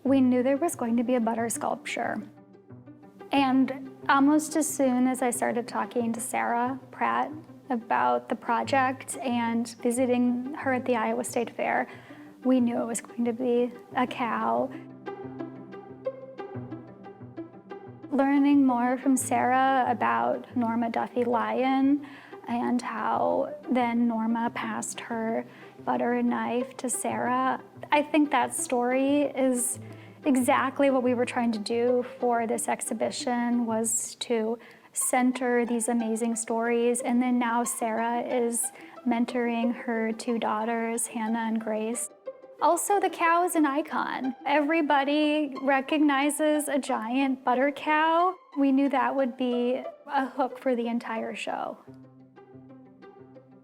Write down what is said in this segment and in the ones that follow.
We knew there was going to be a butter sculpture. And almost as soon as I started talking to Sarah Pratt about the project and visiting her at the Iowa State Fair, we knew it was going to be a cow. Learning more from Sarah about Norma Duffy Lyon and how then Norma passed her butter and knife to Sarah, I think that story is exactly what we were trying to do for this exhibition, was to center these amazing stories. And then now Sarah is mentoring her two daughters, Hannah and Grace. Also, the cow is an icon. Everybody recognizes a giant butter cow. We knew that would be a hook for the entire show.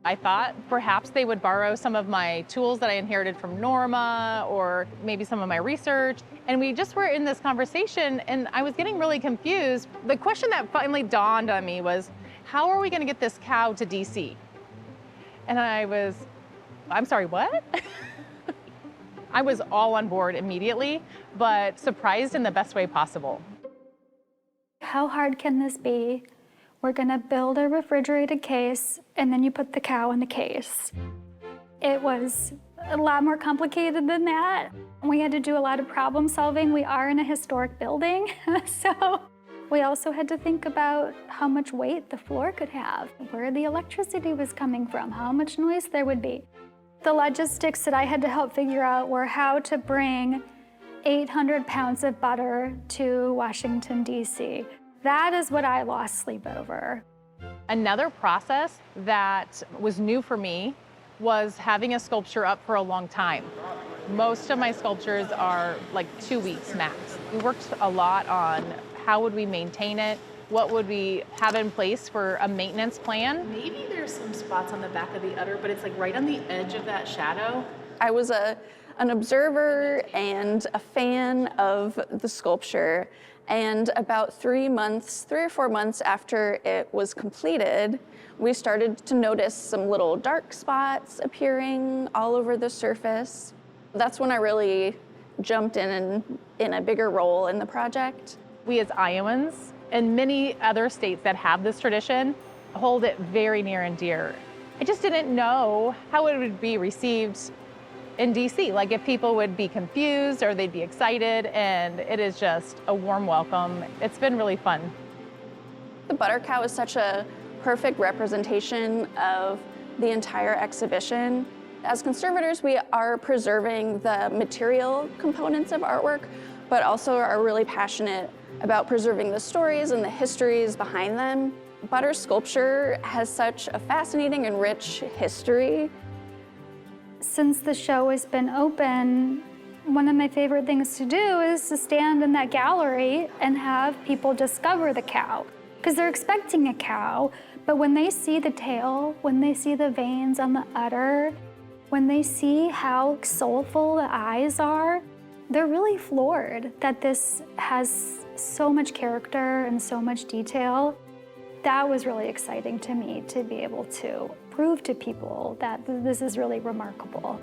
I thought perhaps they would borrow some of my tools that I inherited from Norma, or maybe some of my research. And we just were in this conversation and I was getting really confused. The question that finally dawned on me was, how are we gonna get this cow to DC? And I'm sorry, what? I was all on board immediately, but surprised in the best way possible. How hard can this be? We're gonna build a refrigerated case and then you put the cow in the case. It was a lot more complicated than that. We had to do a lot of problem solving. We are in a historic building, so we also had to think about how much weight the floor could have, where the electricity was coming from, how much noise there would be. The logistics that I had to help figure out were how to bring 800 pounds of butter to Washington, D.C. That is what I lost sleep over. Another process that was new for me was having a sculpture up for a long time. Most of my sculptures are like 2 weeks max. We worked a lot on how would we maintain it, what would we have in place for a maintenance plan. Maybe there's some spots on the back of the udder, but it's like right on the edge of that shadow. I was an observer and a fan of the sculpture, and about 3 or 4 months after it was completed, we started to notice some little dark spots appearing all over the surface. That's when I really jumped in a bigger role in the project. We as Iowans and many other states that have this tradition hold it very near and dear. I just didn't know how it would be received in DC, like if people would be confused or they'd be excited, and it is just a warm welcome. It's been really fun. The butter cow is such a perfect representation of the entire exhibition. As conservators, we are preserving the material components of artwork, but also are really passionate about preserving the stories and the histories behind them. Butter sculpture has such a fascinating and rich history. Since the show has been open, one of my favorite things to do is to stand in that gallery and have people discover the cow. Because they're expecting a cow, but when they see the tail, when they see the veins on the udder, when they see how soulful the eyes are, they're really floored that this has so much character and so much detail. That was really exciting to me, to be able to prove to people that this is really remarkable.